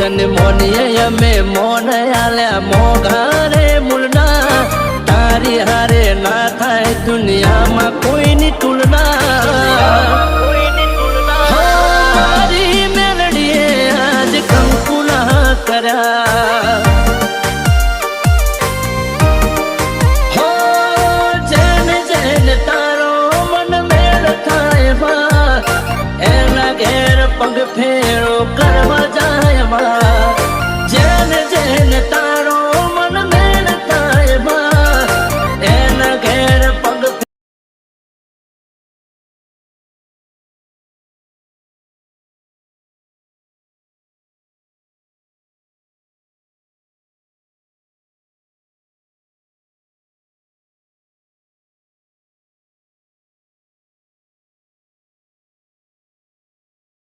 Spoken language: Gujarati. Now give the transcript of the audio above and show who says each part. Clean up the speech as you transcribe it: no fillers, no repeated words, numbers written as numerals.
Speaker 1: તને મોનીએ અમે મોન આલ્યા મોઘારે મૂળના તારી હારે ના થાય દુનિયામાં કોઈની તુલના તારી મેલડીએ આજ કંકુના કર્યા હો જેને જેને તારો મન મેળ થાય એના ઘેર પગ ફેરો કરવા જાય